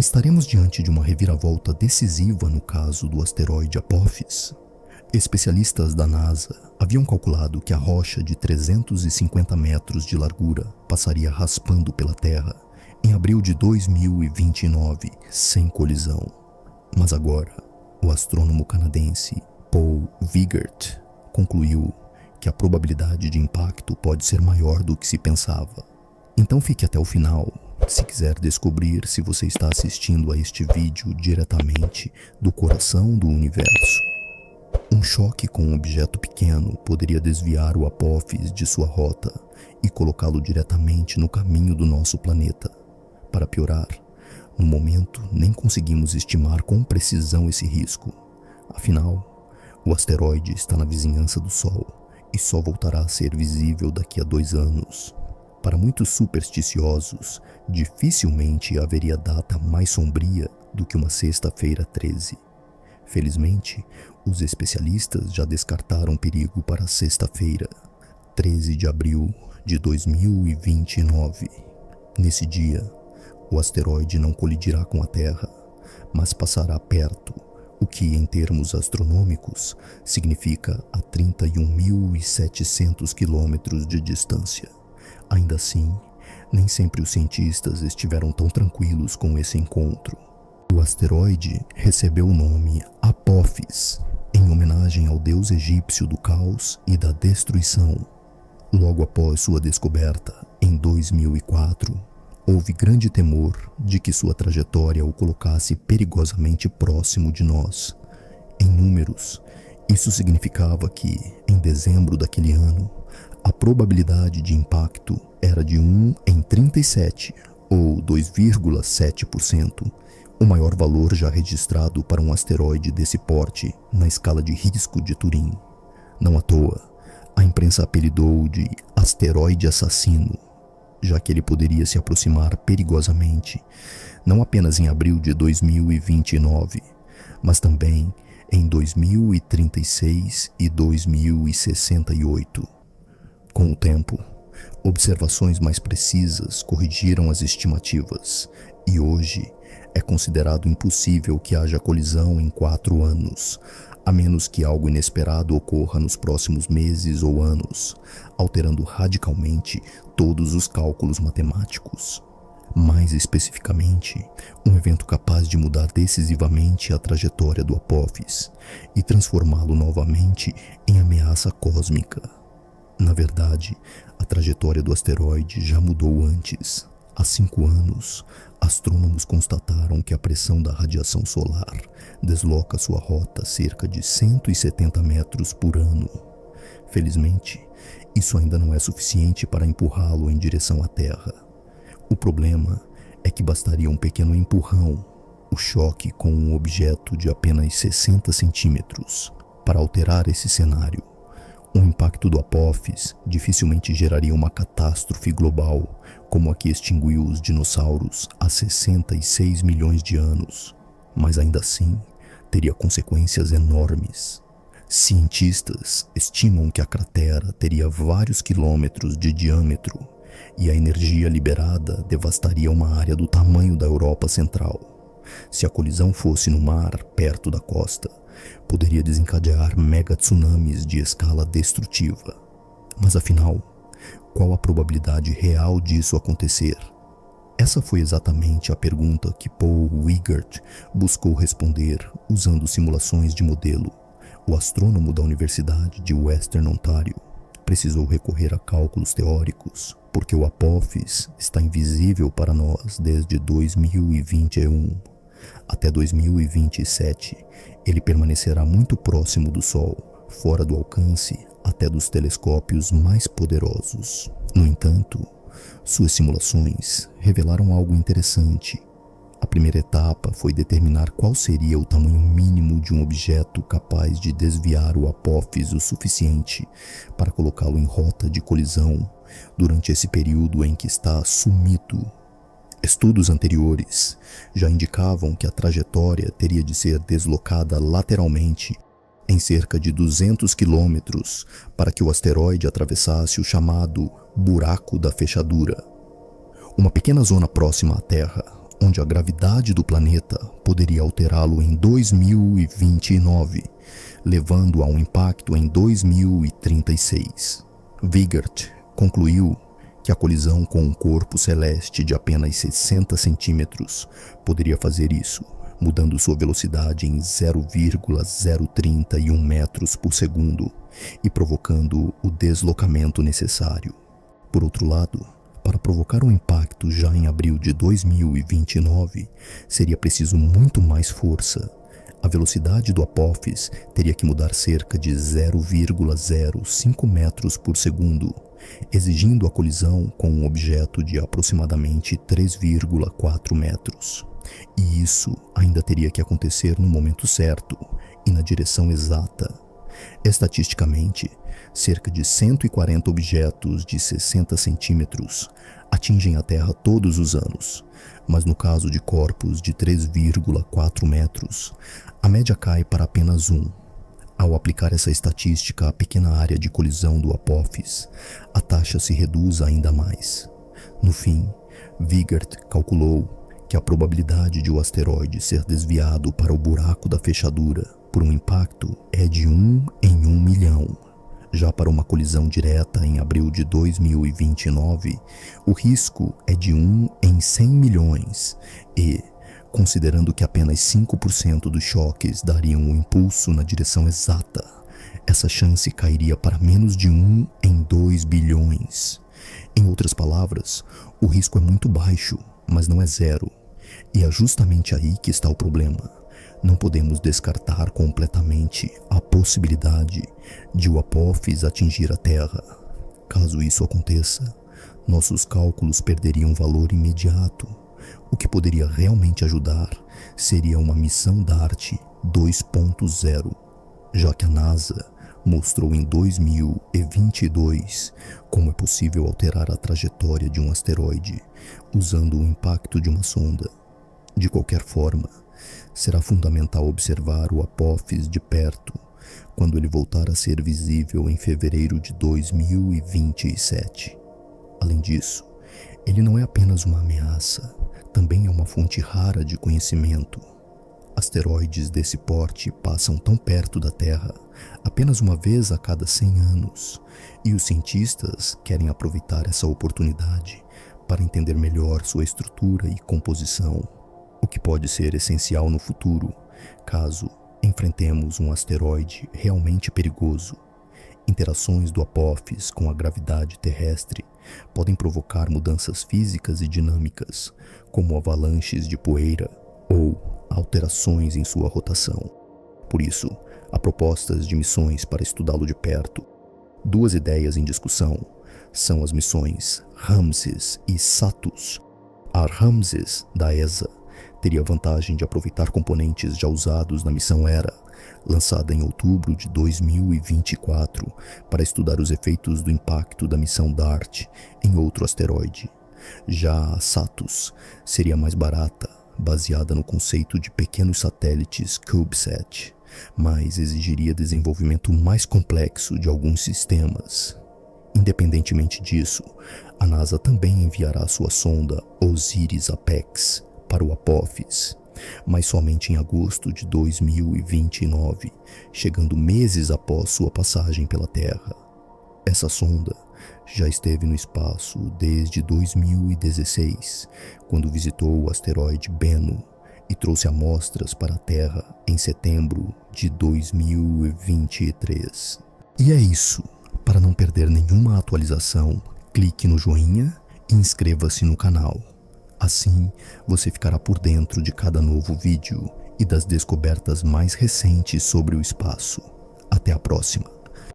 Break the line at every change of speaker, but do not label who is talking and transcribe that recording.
Estaremos diante de uma reviravolta decisiva no caso do asteroide Apophis. Especialistas da NASA haviam calculado que a rocha de 350 metros de largura passaria raspando pela Terra em abril de 2029, sem colisão. Mas agora, o astrônomo canadense Paul Wiegert concluiu que a probabilidade de impacto pode ser maior do que se pensava. Então fique até o final, se quiser descobrir se você está assistindo a este vídeo diretamente do coração do universo. Um choque com um objeto pequeno poderia desviar o Apophis de sua rota e colocá-lo diretamente no caminho do nosso planeta. Para piorar, no momento nem conseguimos estimar com precisão esse risco. Afinal, o asteroide está na vizinhança do Sol e só voltará a ser visível daqui a 2 anos. Para muitos supersticiosos, dificilmente haveria data mais sombria do que uma sexta-feira 13. Felizmente, os especialistas já descartaram perigo para sexta-feira, 13 de abril de 2029. Nesse dia, o asteroide não colidirá com a Terra, mas passará perto, o que, em termos astronômicos, significa a 31.700 quilômetros de distância. Ainda assim, nem sempre os cientistas estiveram tão tranquilos com esse encontro. O asteroide recebeu o nome Apophis, em homenagem ao deus egípcio do caos e da destruição. Logo após sua descoberta, em 2004, houve grande temor de que sua trajetória o colocasse perigosamente próximo de nós. Em números, isso significava que, em dezembro daquele ano, a probabilidade de impacto era de 1 em 37, ou 2,7%, o maior valor já registrado para um asteroide desse porte na escala de risco de Turing. Não à toa, a imprensa apelidou de asteroide assassino, já que ele poderia se aproximar perigosamente, não apenas em abril de 2029, mas também em 2036 e 2068. Com o tempo, observações mais precisas corrigiram as estimativas, e hoje é considerado impossível que haja colisão em 4 anos, a menos que algo inesperado ocorra nos próximos meses ou anos, alterando radicalmente todos os cálculos matemáticos. Mais especificamente, um evento capaz de mudar decisivamente a trajetória do Apophis e transformá-lo novamente em ameaça cósmica. Na verdade, a trajetória do asteroide já mudou antes. Há 5 anos, astrônomos constataram que a pressão da radiação solar desloca sua rota cerca de 170 metros por ano. Felizmente, isso ainda não é suficiente para empurrá-lo em direção à Terra. O problema é que bastaria um pequeno empurrão, o choque com um objeto de apenas 60 centímetros, para alterar esse cenário. O impacto do Apophis dificilmente geraria uma catástrofe global, como a que extinguiu os dinossauros há 66 milhões de anos, mas ainda assim teria consequências enormes. Cientistas estimam que a cratera teria vários quilômetros de diâmetro e a energia liberada devastaria uma área do tamanho da Europa Central. Se a colisão fosse no mar, perto da costa, poderia desencadear mega tsunamis de escala destrutiva. Mas afinal, qual a probabilidade real disso acontecer? Essa foi exatamente a pergunta que Paul Wiegert buscou responder usando simulações de modelo. O astrônomo da Universidade de Western Ontario precisou recorrer a cálculos teóricos, porque o Apophis está invisível para nós desde 2021. Até 2027, ele permanecerá muito próximo do Sol, fora do alcance até dos telescópios mais poderosos. No entanto, suas simulações revelaram algo interessante. A primeira etapa foi determinar qual seria o tamanho mínimo de um objeto capaz de desviar o Apophis o suficiente para colocá-lo em rota de colisão durante esse período em que está sumido. Estudos anteriores já indicavam que a trajetória teria de ser deslocada lateralmente em cerca de 200 quilômetros para que o asteroide atravessasse o chamado buraco da fechadura, uma pequena zona próxima à Terra, onde a gravidade do planeta poderia alterá-lo em 2029, levando a um impacto em 2036. Wigert concluiu que a colisão com um corpo celeste de apenas 60 centímetros poderia fazer isso, mudando sua velocidade em 0,031 metros por segundo e provocando o deslocamento necessário. Por outro lado, para provocar um impacto já em abril de 2029, seria preciso muito mais força. A velocidade do Apophis teria que mudar cerca de 0,05 metros por segundo, exigindo a colisão com um objeto de aproximadamente 3,4 metros. E isso ainda teria que acontecer no momento certo e na direção exata. Estatisticamente, cerca de 140 objetos de 60 centímetros atingem a Terra todos os anos, mas no caso de corpos de 3,4 metros, a média cai para apenas um. Ao aplicar essa estatística à pequena área de colisão do Apophis, a taxa se reduz ainda mais. No fim, Wigert calculou que a probabilidade de o asteroide ser desviado para o buraco da fechadura por um impacto é de 1 em 1 milhão. Já para uma colisão direta em abril de 2029, o risco é de 1 em 100 milhões e, considerando que apenas 5% dos choques dariam um impulso na direção exata, essa chance cairia para menos de 1 em 2 bilhões. Em outras palavras, o risco é muito baixo, mas não é zero. E é justamente aí que está o problema. Não podemos descartar completamente a possibilidade de o Apophis atingir a Terra. Caso isso aconteça, nossos cálculos perderiam valor imediato. O que poderia realmente ajudar seria uma missão DART 2.0, já que a NASA mostrou em 2022 como é possível alterar a trajetória de um asteroide usando o impacto de uma sonda. De qualquer forma, será fundamental observar o Apophis de perto quando ele voltar a ser visível em fevereiro de 2027. Além disso, ele não é apenas uma ameaça, também é uma fonte rara de conhecimento. Asteroides desse porte passam tão perto da Terra apenas uma vez a cada 100 anos, e os cientistas querem aproveitar essa oportunidade para entender melhor sua estrutura e composição, o que pode ser essencial no futuro, caso enfrentemos um asteroide realmente perigoso. Interações do Apophis com a gravidade terrestre podem provocar mudanças físicas e dinâmicas, como avalanches de poeira ou alterações em sua rotação. Por isso, há propostas de missões para estudá-lo de perto. Duas ideias em discussão são as missões Ramses e Satus. A Ramses, da ESA, teria a vantagem de aproveitar componentes já usados na missão Hera, lançada em outubro de 2024, para estudar os efeitos do impacto da missão DART em outro asteroide. Já a Satus seria mais barata, baseada no conceito de pequenos satélites CubeSat, mas exigiria desenvolvimento mais complexo de alguns sistemas. Independentemente disso, a NASA também enviará sua sonda OSIRIS-APEX para o Apophis, mas somente em agosto de 2029, chegando meses após sua passagem pela Terra. Essa sonda já esteve no espaço desde 2016, quando visitou o asteroide Bennu e trouxe amostras para a Terra em setembro de 2023. E é isso. Para não perder nenhuma atualização, clique no joinha e inscreva-se no canal. Assim, você ficará por dentro de cada novo vídeo e das descobertas mais recentes sobre o espaço. Até a próxima!